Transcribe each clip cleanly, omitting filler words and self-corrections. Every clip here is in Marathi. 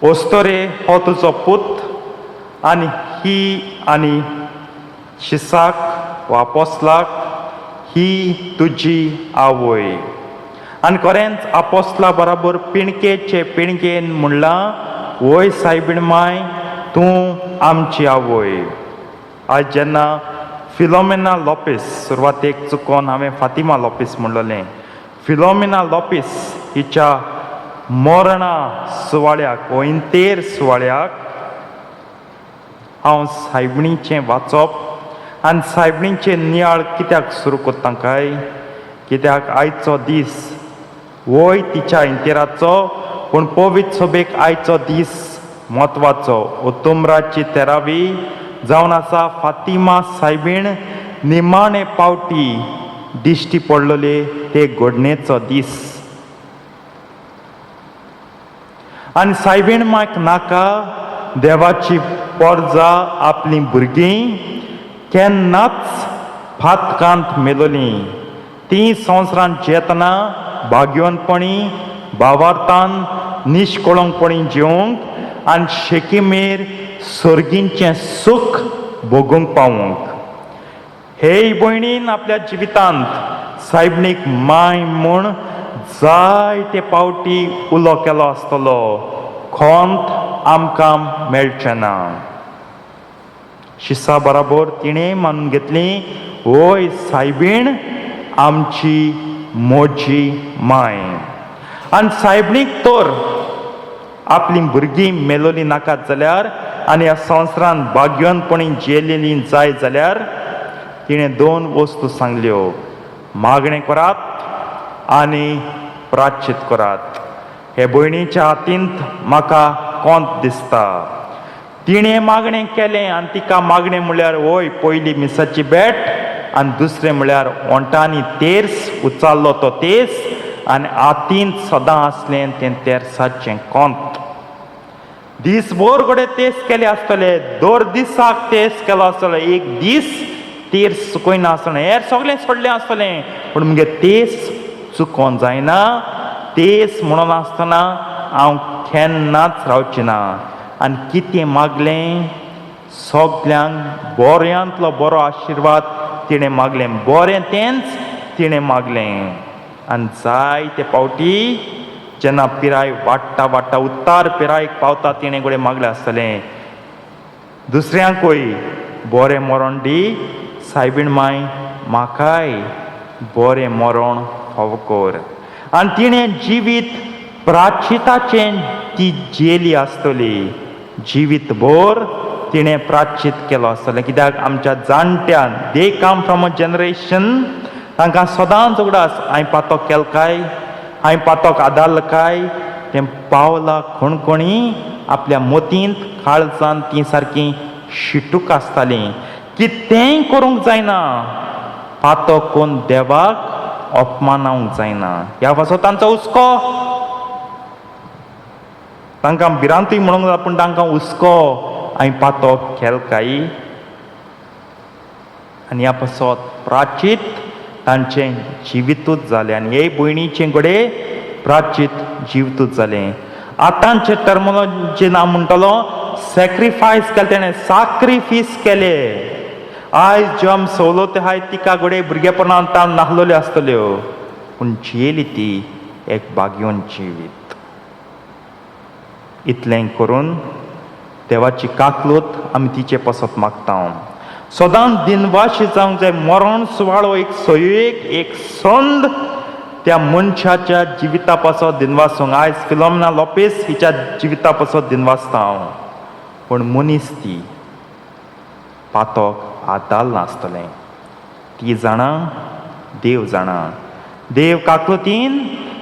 ओस्तोरे हो तुजो पूत आनी ही आनी शिसाक वा पोस्लाक ही तुजी आवय. आनी खरेंच आपोस्ला बराबर पिणकेचे पिणकेन म्हणलां, वय सायबीण माय तूं आमची आवय. आज जेन्ना फिलोमेना लोपेस, सुरवातेक चुकोन हांवें फातिमा लोपेस म्हणलोलें, फिलोमेना लोपेस हिच्या मरणा सुवाळ्याक वो इंतेर सुवाळ्याक हांव सायबिणीचें वाचप आनी सायबिणीचें नियाळ कित्याक सुरू कोत्ता काय, कित्याक आयचो दीस वय तिच्या इंतेराचो, पूण पवित्र सभेक आयचो दीस म्हत्वाचो. ओतुंबराची 13वी जावन आसा फातिमा सायबीण निमाणे पावटी दिश्टी पडलोले ते घडणेचो दीस. आनी सायबीण मायक नाका देवाची पोरजा आपली भुरगीं केन्नाच फातकांत मेलोलीं. ती संवसारांत जेतना भाग्यवंतपणी भावार्थान निश्कळंकपणी जिवंक आनी शेकिमेर सर्गींचें सूख भोगूंक पावूंक. हे भयणीन आपल्या जिवितांत सायबिणीक माय म्हूण जायते पावटी उलो केलो आसतलो, खोंत आमकां मेळचें ना. शिसा बराबर तिणें मानून घेतली, वय सायबीण आमची मोजी माय. आनी सायबिणीक तर आपली भुरगीं मेलोलीं नाकात जाल्यार आनी ह्या संवसारांत भाग्यवंतपणी जियेलेलीं जाय जाल्यार तिणें 2 वस्तू सांगल्यो, मागणें करात आनी प्राश्चित करात. हे भयणीच्या हातींत म्हाका कोंत दिसता. तिणें मागणें केलें आनी तिका मागणें म्हळ्यार वय पयली मिसाची भेट आनी दुसरें म्हळ्यार ओंटांनी तेर्स उचाल्लो तो तेस आनी हातींत सदां आसलें तें तेर्साचें कोंत. दीसभर घडये तेस केले आसतले, दर दिसाक तेस केलो आसतलो, एक दीस तेर्स चुकयना आसतलें, हेर सगळें सोडलें आसतलें, पूण मुगे तेस चुकोवन जायना. तेस म्हणून आसतना हांव केन्नाच रावची ना. आनी कितें मागलें, सगल्यांक बऱ्यांतलो बरो आशिर्वाद तिणें मागलें, बरें तेंच तिणें मागलें. आनी जायते पावटी जेन्ना पिराय वाडटा वाडटा उत्तार पिरायेक पावता तिणें कडेन मागलें आसतलें, दुसऱ्यांकूय बरें मरण दी सायबीण माय, म्हाकाय बरें मरण फावो कर. आनी तिणें जिवीत प्राश्चिताचें ती जियेली आसतली. जिवीतभर तिणें प्राश्चित केलो आसतलें, कित्याक आमच्या जाणट्यान दे कम फ्रॉम अ जनरेशन, तांकां सदांच उगडास हांवें पातोक केलो काय, हांवें पातोक आदारलो काय, तें पावलां कोणकोणी आपल्या मोतींत काळजांत तीं सारकीं शिटूक आसतालीं. कितेंय करूंक जायना, पातोक कोन्न देवाक अपमानावंक जायना. ह्या पासो तांचो हुस्को, तांकां भिरांतूय म्हणूंक जाता, पूण तांकां हुस्को हांवें पातोक केलो काय. आनी ह्या पासत प्राश्चित तांचें जिवितूच जालें. आनी हे भयणीचें घडये प्राश्चित जिवितूच जालें. आतांचे टर्मिनोलॉजीन हांव म्हणटलो, सॅक्रिफायस केलें, तेणें साक्रिफीस केलें. आयज जम सवलती आहाय तिका घडये भुरगेपणांत नाहलोल्यो आसतल्यो, पूण जियेली ती एक भाग्यवंत जिवीत. इतलें करून देवाची काकलूत आमी तिचे पासत मागता. सदांच दिनवाशी जावंक जाय. मरण सुवाळो एक सयुयेक एक संद त्या मनशाच्या जिविता पासत दिनवासूंक. आयज फिलोमेना लोपेस हिच्या जिविता पासत दिनवासता हांव, पूण मनीस ती पातोक आदाल नासतलें. ती जाणा, देव जाणा. देव काकलुतीन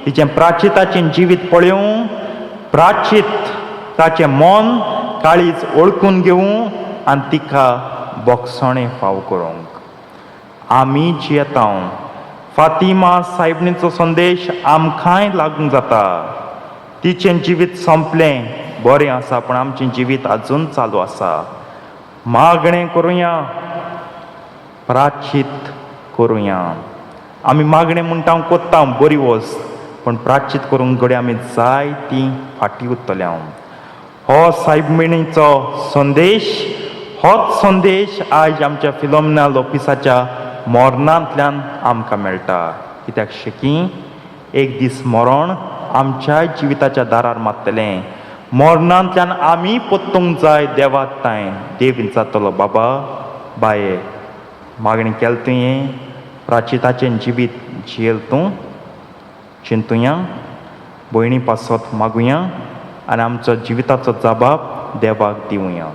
तिचें प्राश्चिताचें जिवीत पळोवं, प्राश्चित ताचें मन काळीज ओळखून घेवं आनी तिका बोगसणें फाव करूंक. आमी जियेता, फातिमा सायबिणीचो संदेश आमकांय लागूंक जाता. तिचें जिवीत संपलें बरें आसा, पूण आमचें जिवीत आजून चालू आसा. मागणें करुया, प्राश्चित करुया. आमी मागणें म्हणटा कोत्ता बरी वस्त, पूण प्राश्चित करूंक घडये आमी जाय ती फाटीं उरतले. हो सायबिणीचो संदेश, होच संदेश आज आमच्या फिलोमिनल ऑफिसाच्या मरणांतल्यान आमकां मेळटा. कित्याक शिकी एक दीस मरण आमच्या जिविताच्या दारार मारतलें. मरणांतल्यान आमी परतूंक जाय देवाक ताय. देव विचारतलो, बाबा बाये मागणी केलें तुवें, प्राचिताचें जिवीत जियेल तूं, चिंतुया, भयणी पासत मागुया आनी आमचो जिविताचो जबाब देवाक दिवया.